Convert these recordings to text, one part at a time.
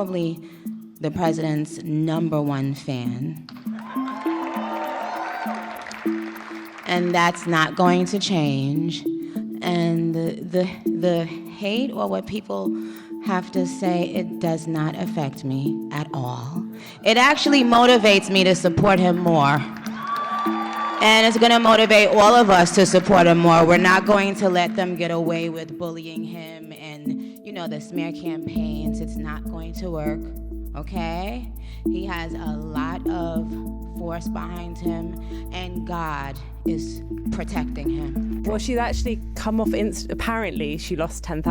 probably the president's #1 fan. And that's not going to change. And the hate or what people have to say, it does not affect me at all. It actually motivates me to support him more. And it's gonna motivate all of us to support him more. We're not going to let them get away with bullying him and, the smear campaigns. It's not going to work, okay? He has a lot of force behind him, and God is protecting him. Well, she's actually come off apparently she lost 10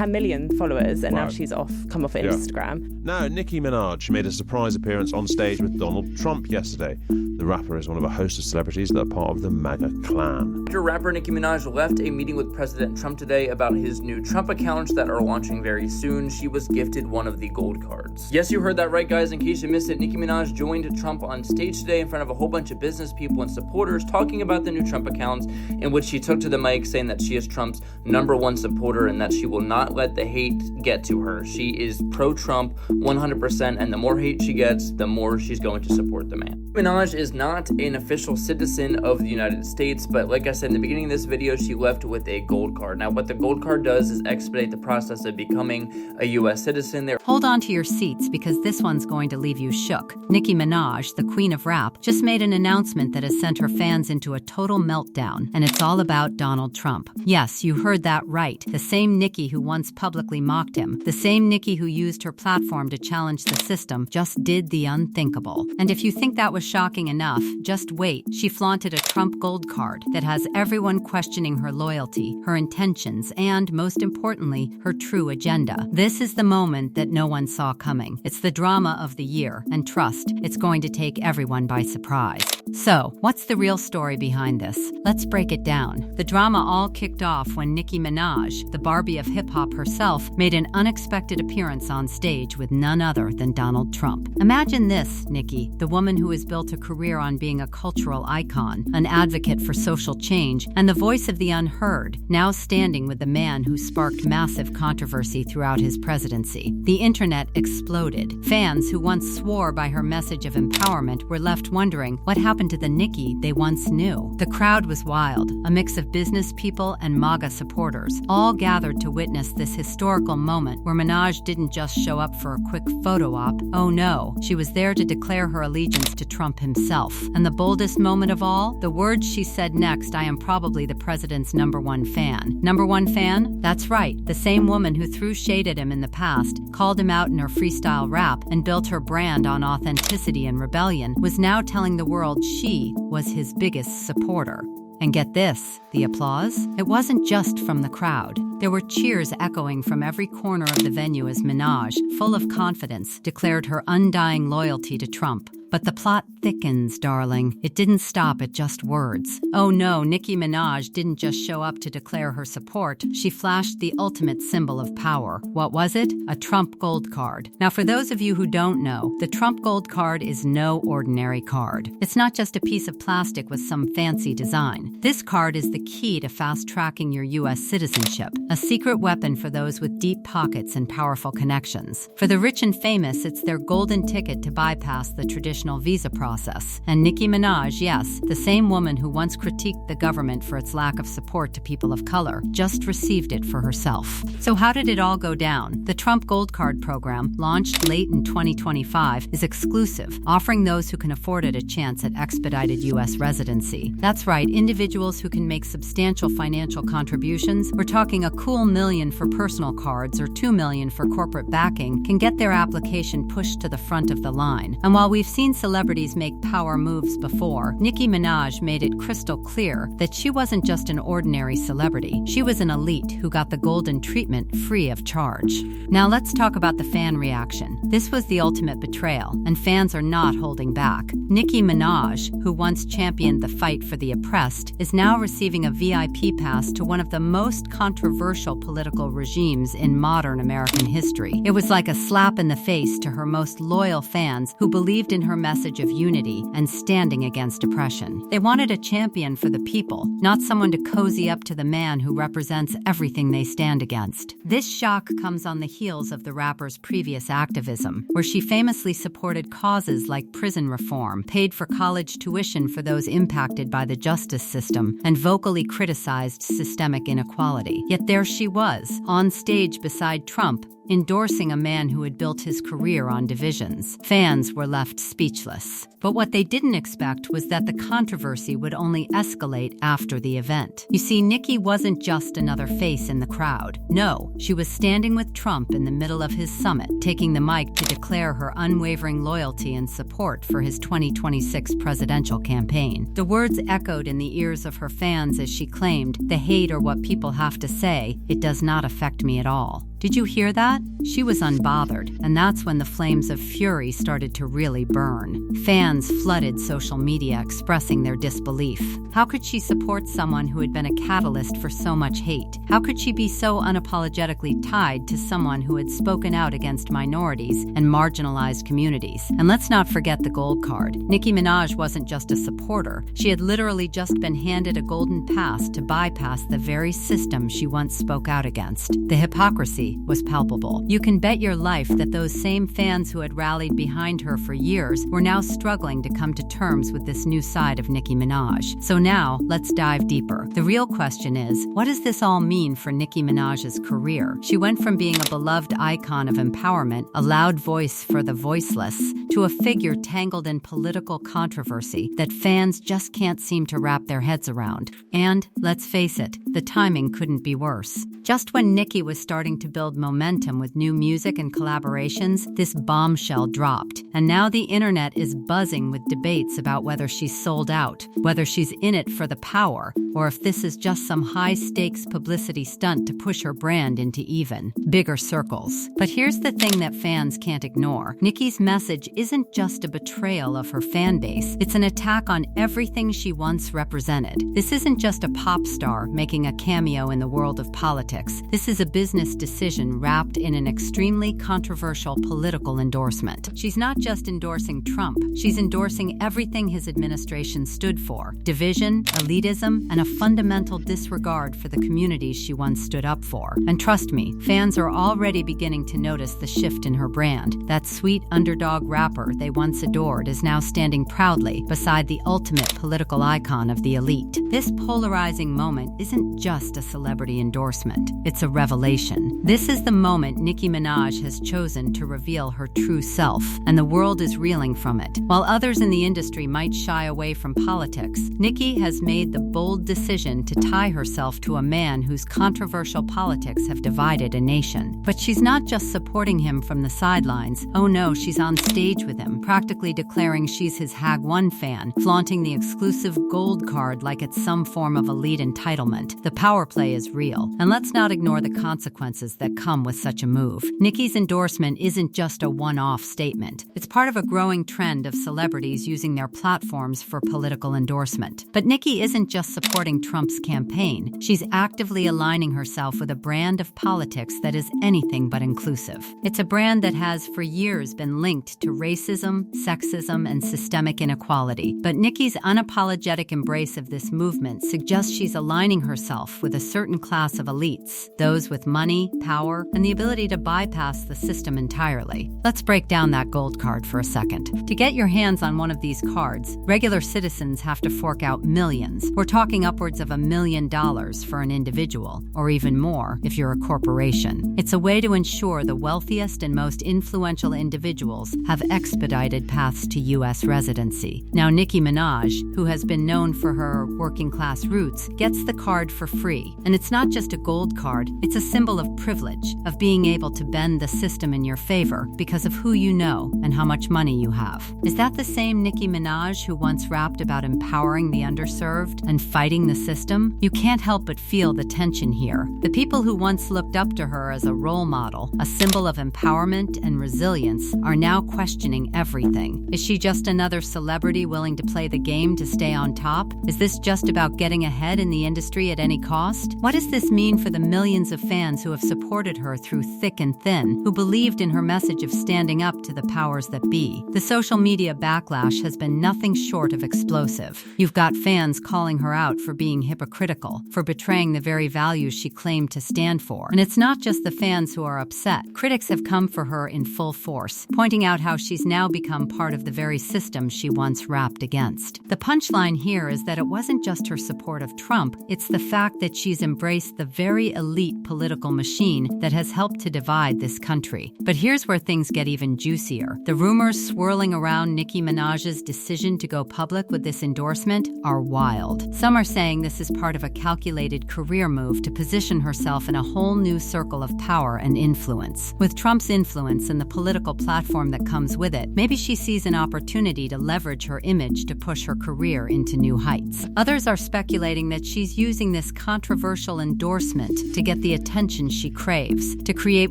million followers, and now she's come off Instagram. Now, Nicki Minaj made a surprise appearance on stage with Donald Trump yesterday. The rapper is one of a host of celebrities that are part of the MAGA clan. After rapper Nicki Minaj left a meeting with President Trump today about his new Trump accounts that are launching very soon, she was gifted one of the gold cards. Yes, you heard that right, guys. In case you missed it, Nicki Minaj joined Trump on stage today in front of a whole bunch of business people and supporters talking about the new Trump accounts, in which she took to the mic saying that she is Trump's #1 supporter and that she will not let the hate get to her. She is pro-Trump 100%, and the more hate she gets, the more she's going to support the man. Minaj is not an official citizen of the United States, but like I said in the beginning of this video, she left with a gold card. Now, what the gold card does is expedite the process of becoming a U.S. citizen. Hold on to your seats, because this one's going to leave you shook. Nicki Minaj, the queen of rap, just made an announcement that has sent her fans into a total meltdown, and it's all about Donald Trump. Yes, you heard that right. The same Nicki who once publicly mocked him, the same Nicki who used her platform to challenge the system, just did the unthinkable. And if you think that was shocking enough, just wait. She flaunted a Trump gold card that has everyone questioning her loyalty, her intentions, and, most importantly, her true agenda. This is the moment that no one saw coming. It's the drama of the year, and trust, it's going to take everyone by surprise. So, what's the real story behind this? Let's break it down. The drama all kicked off when Nicki Minaj, the Barbie of hip-hop herself, made an unexpected appearance on stage with none other than Donald Trump. Imagine this, Nicki, the woman who has built a career on being a cultural icon, an advocate for social change, and the voice of the unheard, now standing with the man who sparked massive controversy throughout his presidency. The internet exploded. Fans who once swore by her message of empowerment were left wondering what happened to the Nicki they once knew. The crowd was wild, a mix of business people and MAGA supporters, all gathered to witness this historical moment where Minaj didn't just show up for a quick photo op. Oh no, she was there to declare her allegiance to Trump himself. And the boldest moment of all, the words she said next: "I am probably the president's #1 fan." #1 fan? That's right, the same woman who threw shade at him in the past, called him out in her freestyle rap, and built her brand on authenticity and rebellion, was now telling the world she was his biggest supporter. And get this, the applause? It wasn't just from the crowd. There were cheers echoing from every corner of the venue as Minaj, full of confidence, declared her undying loyalty to Trump. But the plot thickens, darling. It didn't stop at just words. Oh no, Nicki Minaj didn't just show up to declare her support. She flashed the ultimate symbol of power. What was it? A Trump gold card. Now, for those of you who don't know, the Trump gold card is no ordinary card. It's not just a piece of plastic with some fancy design. This card is the key to fast-tracking your U.S. citizenship, a secret weapon for those with deep pockets and powerful connections. For the rich and famous, it's their golden ticket to bypass the traditional visa process. And Nicki Minaj, yes, the same woman who once critiqued the government for its lack of support to people of color, just received it for herself. So how did it all go down? The Trump Gold Card program, launched late in 2025, is exclusive, offering those who can afford it a chance at expedited U.S. residency. That's right, individuals who can make substantial financial contributions, we're talking a cool $1 million for personal cards or $2 million for corporate backing, can get their application pushed to the front of the line. And while we've seen celebrities make power moves before, Nicki Minaj made it crystal clear that she wasn't just an ordinary celebrity. She was an elite who got the golden treatment free of charge. Now let's talk about the fan reaction. This was the ultimate betrayal, and fans are not holding back. Nicki Minaj, who once championed the fight for the oppressed, is now receiving a VIP pass to one of the most controversial political regimes in modern American history. It was like a slap in the face to her most loyal fans who believed in her her message of unity and standing against oppression. They wanted a champion for the people, not someone to cozy up to the man who represents everything they stand against. This shock comes on the heels of the rapper's previous activism, where she famously supported causes like prison reform, paid for college tuition for those impacted by the justice system, and vocally criticized systemic inequality. Yet there she was, on stage beside Trump, endorsing a man who had built his career on divisions. Fans were left speechless. But what they didn't expect was that the controversy would only escalate after the event. You see, Nicki wasn't just another face in the crowd. No, she was standing with Trump in the middle of his summit, taking the mic to declare her unwavering loyalty and support for his 2026 presidential campaign. The words echoed in the ears of her fans as she claimed, "The hate or what people have to say, it does not affect me at all." Did you hear that? She was unbothered, and that's when the flames of fury started to really burn. Fans flooded social media expressing their disbelief. How could she support someone who had been a catalyst for so much hate? How could she be so unapologetically tied to someone who had spoken out against minorities and marginalized communities? And let's not forget the gold card. Nicki Minaj wasn't just a supporter. She had literally just been handed a golden pass to bypass the very system she once spoke out against. The hypocrisy was palpable. You can bet your life that those same fans who had rallied behind her for years were now struggling to come to terms with this new side of Nicki Minaj. So now, let's dive deeper. The real question is, what does this all mean for Nicki Minaj's career? She went from being a beloved icon of empowerment, a loud voice for the voiceless, to a figure tangled in political controversy that fans just can't seem to wrap their heads around. And, let's face it, the timing couldn't be worse. Just when Nicki was starting to build momentum with new music and collaborations, this bombshell dropped. And now the internet is buzzing with debates about whether she's sold out, whether she's in it for the power, or if this is just some high-stakes publicity stunt to push her brand into even bigger circles. But here's the thing that fans can't ignore. Nicki's message isn't just a betrayal of her fan base. It's an attack on everything she once represented. This isn't just a pop star making a cameo in the world of politics. This is a business decision wrapped in an extremely controversial political endorsement. She's not just endorsing Trump. She's endorsing everything his administration stood for: division, elitism, and a fundamental disregard for the communities she once stood up for. And trust me, fans are already beginning to notice the shift in her brand. That sweet underdog rapper they once adored is now standing proudly beside the ultimate political icon of the elite. This polarizing moment isn't just a celebrity endorsement. It's a revelation. This is the moment Nicki Minaj has chosen to reveal her true self, and the world is reeling from it. While others in the industry might shy away from politics, Nicki has made the bold decision to tie herself to a man whose controversial politics have divided a nation. But she's not just supporting him from the sidelines. Oh no, she's on stage with him, practically declaring she's his Hag 1 fan, flaunting the exclusive gold card like it's some form of elite entitlement. The power play is real, and let's not ignore the consequences that come with such a move. Nicki's endorsement isn't just a one-off statement. It's part of a growing trend of celebrities using their platforms for political endorsement. But Nicki isn't just supporting Trump's campaign. She's actively aligning herself with a brand of politics that is anything but inclusive. It's a brand that has for years been linked to racism, sexism, and systemic inequality. But Nicki's unapologetic embrace of this movement suggests she's aligning herself with a certain class of elites, those with money, power, and the ability to bypass the system entirely. Let's break down that gold card for a second. To get your hands on one of these cards, regular citizens have to fork out millions. We're talking upwards of $1 million for an individual, or even more if you're a corporation. It's a way to ensure the wealthiest and most influential individuals have expedited paths to U.S. residency. Now, Nicki Minaj, who has been known for her working-class roots, gets the card for free. And it's not just a gold card, it's a symbol of privilege, of being able to bend the system in your favor because of who you know and how much money you have. Is that the same Nicki Minaj who once rapped about empowering the underserved and fighting the system? You can't help but feel the tension here. The people who once looked up to her as a role model, a symbol of empowerment and resilience, are now questioning questioning everything. Is she just another celebrity willing to play the game to stay on top? Is this just about getting ahead in the industry at any cost? What does this mean for the millions of fans who have supported her through thick and thin, who believed in her message of standing up to the powers that be? The social media backlash has been nothing short of explosive. You've got fans calling her out for being hypocritical, for betraying the very values she claimed to stand for. And it's not just the fans who are upset. Critics have come for her in full force, pointing out how she's now become part of the very system she once rapped against. The punchline here is that it wasn't just her support of Trump, it's the fact that she's embraced the very elite political machine that has helped to divide this country. But here's where things get even juicier. The rumors swirling around Nicki Minaj's decision to go public with this endorsement are wild. Some are saying this is part of a calculated career move to position herself in a whole new circle of power and influence. With Trump's influence and the political platform that comes with it, maybe she sees an opportunity to leverage her image to push her career into new heights. Others are speculating that she's using this controversial endorsement to get the attention she craves, to create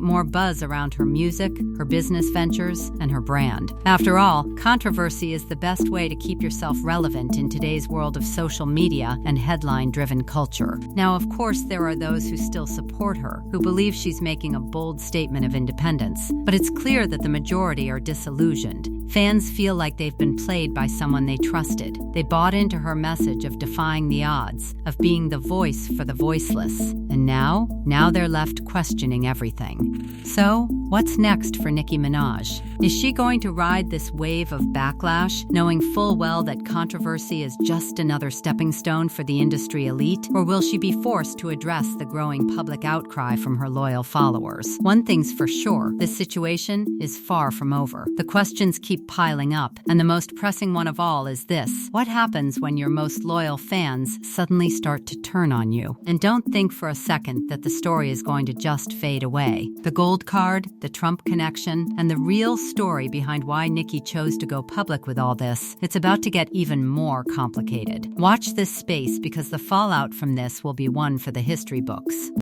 more buzz around her music, her business ventures, and her brand. After all, controversy is the best way to keep yourself relevant in today's world of social media and headline-driven culture. Now, of course, there are those who still support her, who believe she's making a bold statement of independence. But it's clear that the majority are disillusioned. Fans feel like they've been played by someone they trusted. They bought into her message of defying the odds, of being the voice for the voiceless. And now they're left questioning everything. So, what's next for Nicki Minaj? Is she going to ride this wave of backlash, knowing full well that controversy is just another stepping stone for the industry elite? Or will she be forced to address the growing public outcry from her loyal followers? One thing's for sure, this situation is far from over. The questions keep piling up, and the most pressing one of all is this: what happens when your most loyal fans suddenly start to turn on you? And don't think for a second that the story is going to just fade away. The gold card, the Trump connection, and the real story behind why Nicki chose to go public with all this, it's about to get even more complicated. Watch this space, because the fallout from this will be one for the history books.